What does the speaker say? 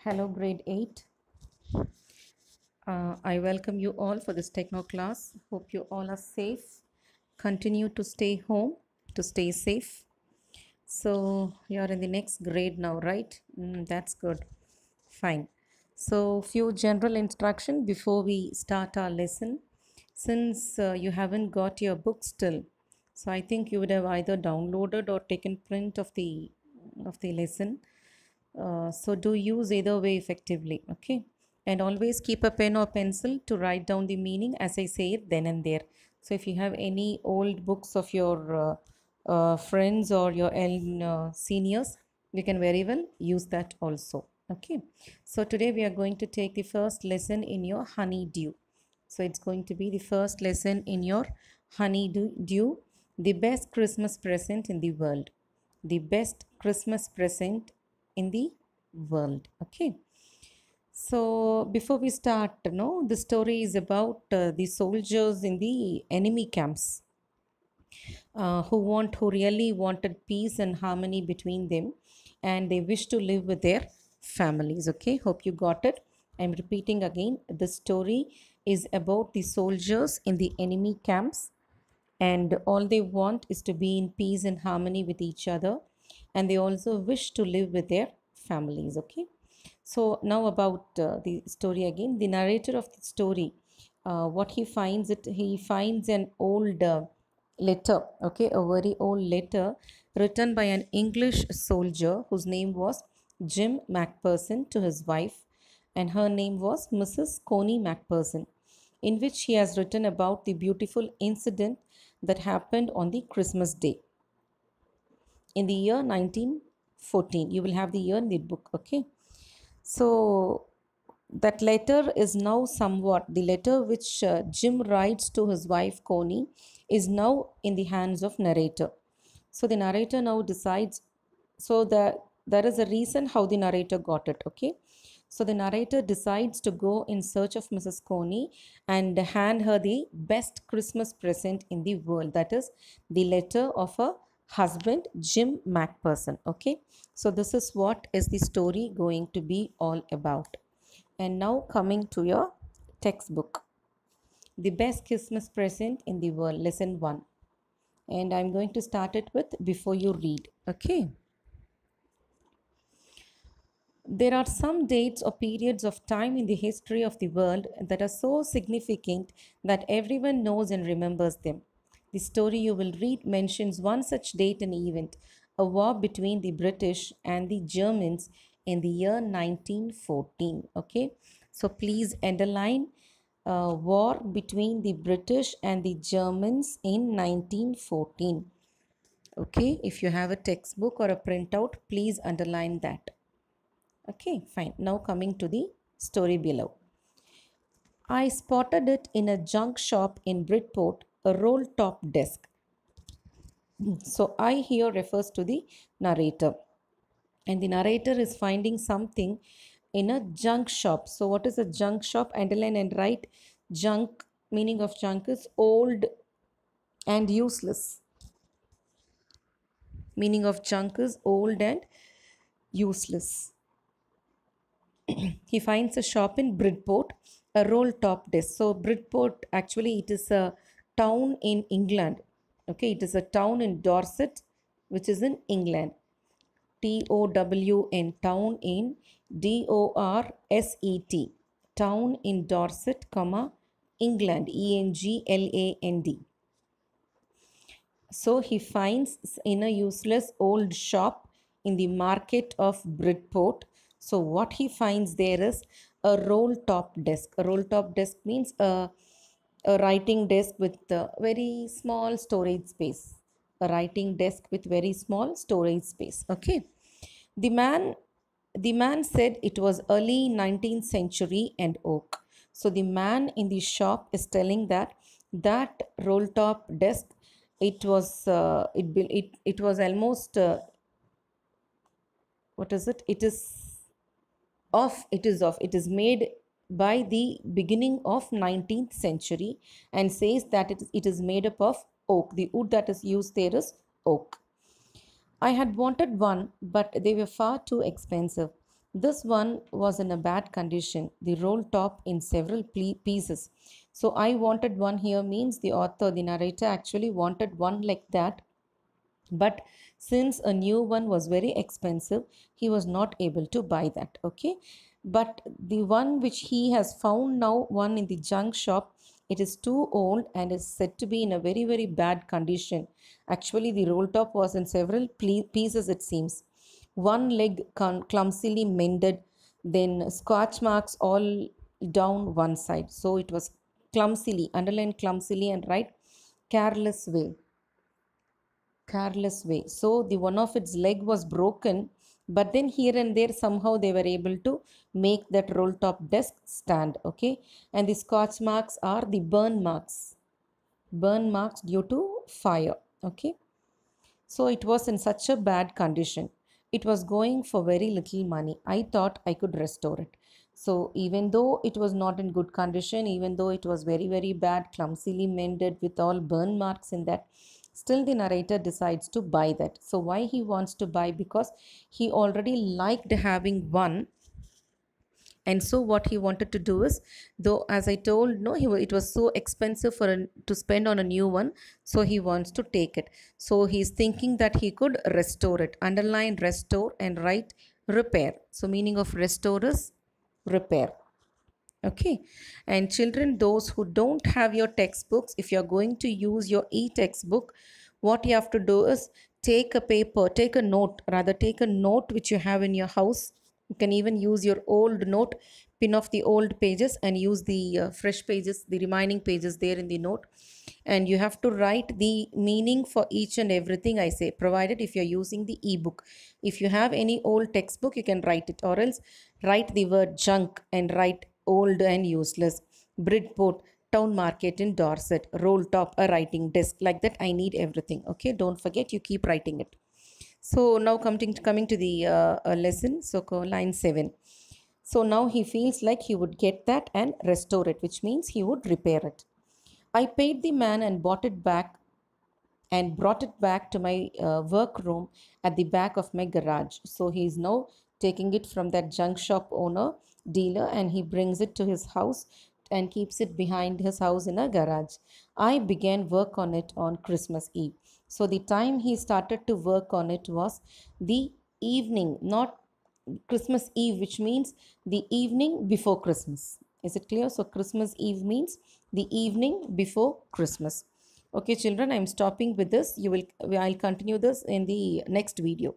Hello, grade 8. I welcome you all for this techno class. Hope you all are safe. Continue to stay home, to stay safe. So, you are in the next grade now, right? That's good. Fine. So, few general instruction before we start our lesson. Since you haven't got your book still, so I think you would have either downloaded or taken print of the lesson. So do use either way effectively, okay? And always keep a pen or pencil to write down the meaning as I say it then and there. So if you have any old books of your friends or your seniors, you can very well use that also, okay? So today we are going to take the first lesson in your honeydew. So it's going to be the first lesson in your honeydew, the best Christmas present in the world. The best Christmas present in the world. Okay. So before we start, the story is about the soldiers in the enemy camps who really wanted peace and harmony between them, and they wish to live with their families. Okay, hope you got it. I'm repeating again. The story is about the soldiers in the enemy camps, and all they want is to be in peace and harmony with each other, and they also wish to live with their families. Okay, so now about the story again. The narrator of the story, what he finds an old letter, okay, a very old letter written by an English soldier whose name was Jim Macpherson to his wife, and her name was Mrs. Coney Macpherson, in which he has written about the beautiful incident that happened on the Christmas day in the year 1914. You will have the year in the book, okay? So that letter is now somewhat, the letter which Jim writes to his wife Coney is now in the hands of narrator. So the narrator now decides, so there is a reason how the narrator got it, okay? So the narrator decides to go in search of Mrs. Coney and hand her the best Christmas present in the world. That is the letter of her husband, Jim Macpherson. Okay. So this is what is the story going to be all about. And now coming to your textbook. The best Christmas present in the world, lesson 1. And I'm going to start it with before you read. Okay. There are some dates or periods of time in the history of the world that are so significant that everyone knows and remembers them. The story you will read mentions one such date and event, a war between the British and the Germans in the year 1914. Okay, so please underline war between the British and the Germans in 1914. Okay, if you have a textbook or a printout, please underline that. Okay, fine. Now coming to the story below. I spotted it in a junk shop in Bridport, a roll top desk. So I here refers to the narrator. And the narrator is finding something in a junk shop. So what is a junk shop? Underline and write junk. Meaning of junk is old and useless. Meaning of junk is old and useless. He finds a shop in Bridport, a roll top desk. So Bridport, actually it is a town in England. Okay, it is a town in Dorset, which is in England. TOWN, town in DORSET, town in Dorset, comma, England, ENGLAND. So he finds in a useless old shop in the market of Bridport. So what he finds there is a roll top desk. A roll top desk means a writing desk with a very small storage space. A writing desk with very small storage space. Okay. The man the man said it was early 19th century and oak. So the man in the shop is telling that that roll top desk, it was almost what is it? It is off. It is made by the beginning of 19th century and says that it is made up of oak. The wood that is used there is oak. I had wanted one, but they were far too expensive. This one was in a bad condition, the roll top in several pieces. So I wanted one here means the author, the narrator actually wanted one like that, but since a new one was very expensive, he was not able to buy that. Okay, but the one which he has found now, one in the junk shop, it is too old and is said to be in a very very bad condition. Actually, the roll top was in several pieces, it seems. One leg clumsily mended, then scotch marks all down one side. So it was clumsily, underline clumsily and write careless way. Careless way. So the one of its leg was broken, but then here and there somehow they were able to make that roll top desk stand. Okay, and the scotch marks are the burn marks due to fire. Okay, so it was in such a bad condition. It was going for very little money. I thought I could restore it. So even though it was not in good condition, even though it was very, very bad, clumsily mended with all burn marks in that, still the narrator decides to buy that. So why he wants to buy? Because he already liked having one, and so what he wanted to do is, though as I told, no, it was so expensive to spend on a new one, so he wants to take it. So he's thinking that he could restore it. Underline restore and write repair. So meaning of restore is repair. Okay, and children, those who don't have your textbooks, if you're going to use your e-textbook, what you have to do is take a paper, take a note, rather take a note which you have in your house. You can even use your old note, pin off the old pages and use the fresh pages, the remaining pages there in the note. And you have to write the meaning for each and everything I say, provided if you're using the ebook. If you have any old textbook, you can write it, or else write the word junk and write old and useless. Bridport, town market in Dorset, roll top, a writing desk. Like that, I need everything. Okay, don't forget, you keep writing it. So now coming to the lesson, so line 7. So now he feels like he would get that and restore it, which means he would repair it. I paid the man and bought it back and brought it back to my workroom at the back of my garage. So he is now taking it from that junk shop owner, dealer, and he brings it to his house and keeps it behind his house in a garage. I began work on it on Christmas Eve. So the time he started to work on it was the evening, not Christmas Eve, which means the evening before Christmas. Is it clear? So Christmas Eve means the evening before Christmas. Okay, children, I'm stopping with this. I'll continue this in the next video.